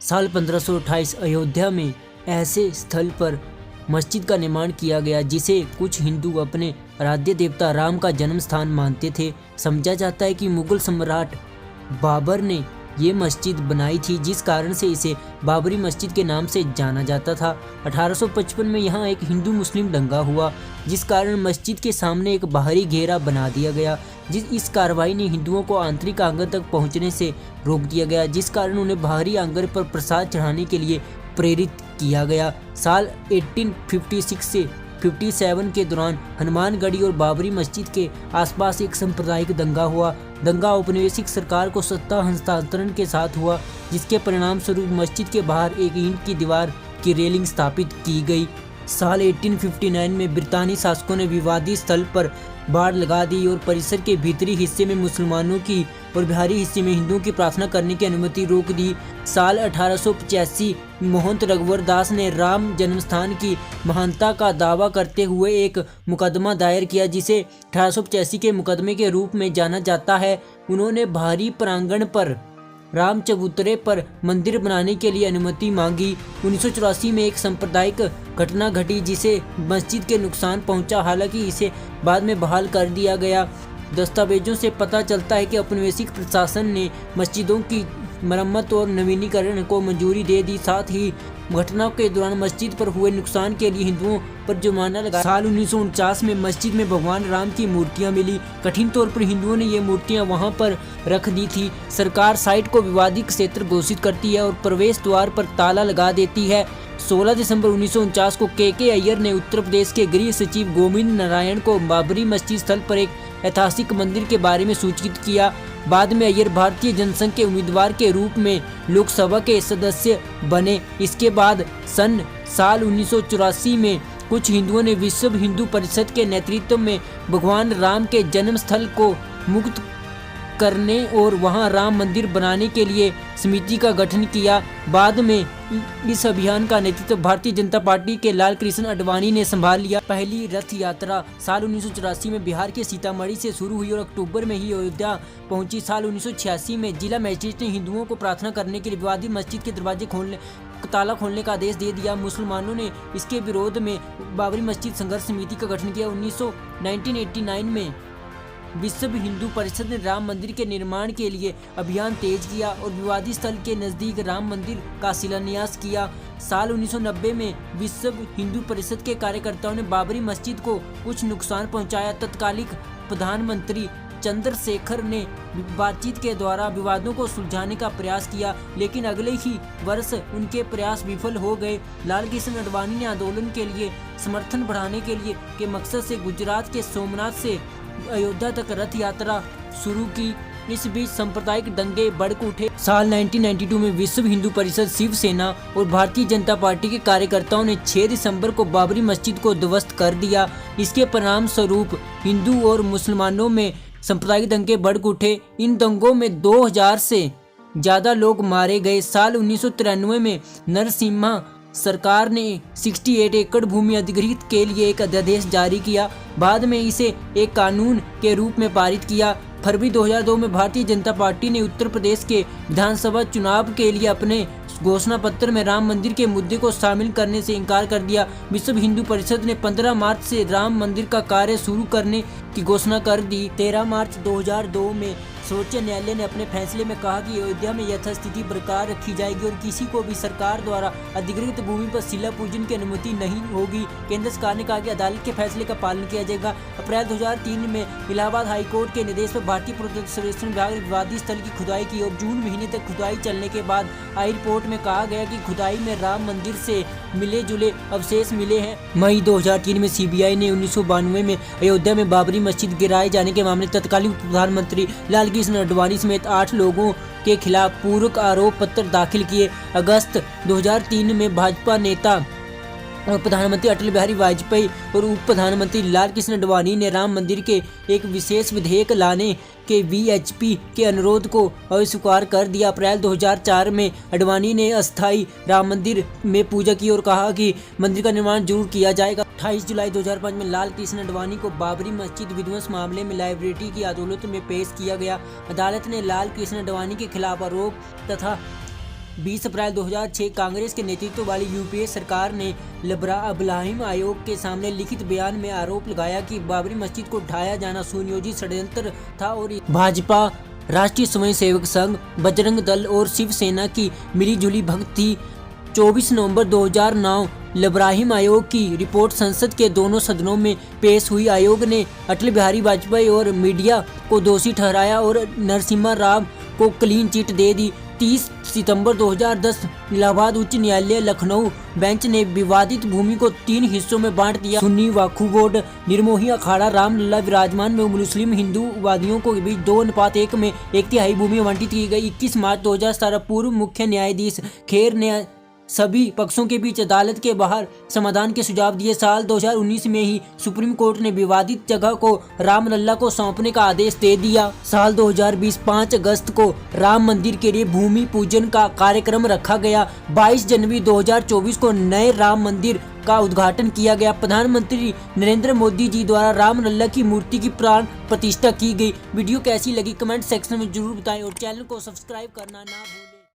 साल 1528 अयोध्या में ऐसे स्थल पर मस्जिद का निर्माण किया गया जिसे कुछ हिंदू अपने आराध्य देवता राम का जन्म स्थान मानते थे। समझा जाता है कि मुगल सम्राट बाबर ने ये मस्जिद बनाई थी, जिस कारण से इसे बाबरी मस्जिद के नाम से जाना जाता था। 1855 में यहाँ एक हिंदू मुस्लिम दंगा हुआ, जिस कारण मस्जिद के सामने एक बाहरी घेरा बना दिया गया। इस कार्रवाई ने हिंदुओं को आंतरिक आंगन तक पहुँचने से रोक दिया गया, जिस कारण उन्हें बाहरी आंगन पर प्रसाद चढ़ाने के लिए प्रेरित किया गया। साल 1856 से 57 के दौरान हनुमानगढ़ी और बाबरी मस्जिद के आसपास एक सांप्रदायिक दंगा हुआ। दंगा औपनिवेशिक सरकार को सत्ता हस्तांतरण के साथ हुआ, जिसके परिणाम स्वरूप मस्जिद के बाहर एक ईंट की दीवार की रेलिंग स्थापित की गई। साल 1859 में ब्रितानी शासकों ने विवादित स्थल पर बाड़ लगा दी और परिसर के भीतरी हिस्से में मुसलमानों की और बाहरी हिस्से में हिंदुओं की प्रार्थना करने की अनुमति रोक दी। साल 1885 महंत रघुवर दास ने राम जन्मस्थान की महानता का दावा करते हुए एक मुकदमा दायर किया, जिसे 1885 के मुकदमे के रूप में जाना जाता है। उन्होंने बाहरी प्रांगण पर राम चबूतरे पर मंदिर बनाने के लिए अनुमति मांगी। 1984 में एक सांप्रदायिक घटना घटी जिसे मस्जिद के नुकसान पहुंचा, हालांकि इसे बाद में बहाल कर दिया गया। दस्तावेजों से पता चलता है कि औपनिवेशिक प्रशासन ने मस्जिदों की मरम्मत और नवीनीकरण को मंजूरी दे दी। साथ ही घटना के दौरान मस्जिद पर हुए नुकसान के लिए हिंदुओं पर जुर्माना लगा। साल 1949 में मस्जिद में भगवान राम की मूर्तियां मिली। कठिन तौर पर हिंदुओं ने ये मूर्तियां वहां पर रख दी थी। सरकार साइट को विवादित क्षेत्र घोषित करती है और प्रवेश द्वार पर ताला लगा देती है। 16 दिसंबर 1949 को के अय्यर ने उत्तर प्रदेश के गृह सचिव गोविंद नारायण को बाबरी मस्जिद स्थल पर एक ऐतिहासिक मंदिर के बारे में सूचित किया। बाद में अय्यर भारतीय जनसंघ के उम्मीदवार के रूप में लोकसभा के सदस्य बने। इसके बाद साल 1984 में कुछ हिंदुओं ने विश्व हिंदू परिषद के नेतृत्व में भगवान राम के जन्म स्थल को मुक्त करने और वहां राम मंदिर बनाने के लिए समिति का गठन किया। बाद में इस अभियान का नेतृत्व भारतीय जनता पार्टी के लाल कृष्ण आडवाणी ने संभाल लिया। पहली रथ यात्रा साल 1984 में बिहार के सीतामढ़ी से शुरू हुई और अक्टूबर में ही अयोध्या पहुंची। साल 1986 में जिला मजिस्ट्रेट ने हिंदुओं को प्रार्थना करने के लिए विवादित मस्जिद के दरवाजे ताला खोलने का आदेश दे दिया। मुसलमानों ने इसके विरोध में बाबरी मस्जिद संघर्ष समिति का गठन किया। 1989 में विश्व हिंदू परिषद ने राम मंदिर के निर्माण के लिए अभियान तेज किया और विवादित स्थल के नजदीक राम मंदिर का शिलान्यास किया। साल 1990 में विश्व हिंदू परिषद के कार्यकर्ताओं ने बाबरी मस्जिद को कुछ नुकसान पहुंचाया। तत्कालीन प्रधानमंत्री चंद्रशेखर ने बातचीत के द्वारा विवादों को सुलझाने का प्रयास किया, लेकिन अगले ही वर्ष उनके प्रयास विफल हो गए। लाल कृष्ण आडवाणी ने आंदोलन के लिए समर्थन बढ़ाने के मकसद से गुजरात के सोमनाथ से अयोध्या तक रथ यात्रा शुरू की। इस बीच सांप्रदायिक दंगे भड़क उठे। साल 1992 में विश्व हिंदू परिषद, शिवसेना और भारतीय जनता पार्टी के कार्यकर्ताओं ने 6 दिसंबर को बाबरी मस्जिद को ध्वस्त कर दिया। इसके परिणाम स्वरूप हिंदू और मुसलमानों में सांप्रदायिक दंगे भड़क उठे। इन दंगों में 2000 से ज्यादा लोग मारे गए। साल 1993 में नरसिम्हा सरकार ने 68 एकड़ भूमि अधिग्रहित के लिए एक अध्यादेश जारी किया। बाद में इसे एक कानून के रूप में पारित किया। फरवरी 2002 में भारतीय जनता पार्टी ने उत्तर प्रदेश के विधानसभा चुनाव के लिए अपने घोषणा पत्र में राम मंदिर के मुद्दे को शामिल करने से इनकार कर दिया। विश्व हिंदू परिषद ने 15 मार्च से राम मंदिर का कार्य शुरू करने की घोषणा कर दी। 13 मार्च 2002 में सर्वोच्च न्यायालय ने अपने फैसले में कहा कि अयोध्या में यथास्थिति बरकरार रखी जाएगी और किसी को भी सरकार द्वारा अधिग्रहित भूमि पर शिला पूजन की अनुमति नहीं होगी। केंद्र सरकार ने कहा कि अदालत के फैसले का पालन किया जाएगा। अप्रैल 2003 में इलाहाबाद हाईकोर्ट के निर्देश पर भारतीय पुरातत्व सर्वेक्षण विभाग ने विवादित स्थल की खुदाई की और जून महीने तक खुदाई चलने के बाद हाई रिपोर्ट में कहा गया कि खुदाई में राम मंदिर से मिले जुले अवशेष मिले हैं। मई 2003 में सीबीआई ने 1992 में अयोध्या में बाबरी मस्जिद गिराए जाने के मामले तत्कालीन प्रधानमंत्री लाल कृष्ण आडवाणी समेत 8 लोगों के खिलाफ पूरक आरोप पत्र दाखिल किए। अगस्त 2003 में भाजपा नेता और प्रधानमंत्री अटल बिहारी वाजपेयी और उप प्रधानमंत्री लाल कृष्ण आडवाणी ने राम मंदिर के एक विशेष विधेयक लाने के वीएचपी के अनुरोध को अस्वीकार कर दिया। अप्रैल 2004 में आडवाणी ने अस्थायी राम मंदिर में पूजा की और कहा कि मंदिर का निर्माण जरूर किया जाएगा। 28 जुलाई 2005 में लाल कृष्ण आडवाणी को बाबरी मस्जिद विध्वंस मामले में लाइब्रेरी की अदालत में पेश किया गया। अदालत ने लाल कृष्ण आडवाणी के खिलाफ आरोप तथा 20 अप्रैल 2006 कांग्रेस के नेतृत्व वाली यूपीए सरकार ने इब्राहिम आयोग के सामने लिखित बयान में आरोप लगाया कि बाबरी मस्जिद को ढाया जाना सुनियोजित षड्यंत्र था और भाजपा, राष्ट्रीय स्वयंसेवक संघ, बजरंग दल और शिवसेना की मिलीजुली भगत थी। 24 नवंबर 2009 इब्राहिम आयोग की रिपोर्ट संसद के दोनों सदनों में पेश हुई। आयोग ने अटल बिहारी वाजपेयी और मीडिया को दोषी ठहराया और नरसिम्हा राव को क्लीन चिट दे दी। 30 सितंबर 2010 इलाहाबाद उच्च न्यायालय लखनऊ बेंच ने विवादित भूमि को 3 हिस्सों में बांट दिया। सुन्नी वक्फ बोर्ड, निर्मोही अखाड़ा रामलला विराजमान में मुस्लिम हिंदू वादियों को बीच 2:1 में 1/3 भूमि आवंटित की गई। 21 मार्च 2017 पूर्व मुख्य न्यायाधीश खेर ने सभी पक्षों के बीच अदालत के बाहर समाधान के सुझाव दिए। साल 2019 में ही सुप्रीम कोर्ट ने विवादित जगह को रामलला को सौंपने का आदेश दे दिया। साल 2020 5 अगस्त को राम मंदिर के लिए भूमि पूजन का कार्यक्रम रखा गया। 22 जनवरी 2024 को नए राम मंदिर का उद्घाटन किया गया। प्रधानमंत्री नरेंद्र मोदी जी द्वारा रामलला की मूर्ति की प्राण प्रतिष्ठा की गई। वीडियो कैसी लगी कमेंट सेक्शन में जरूर बताएं और चैनल को सब्सक्राइब करना ना भूलें।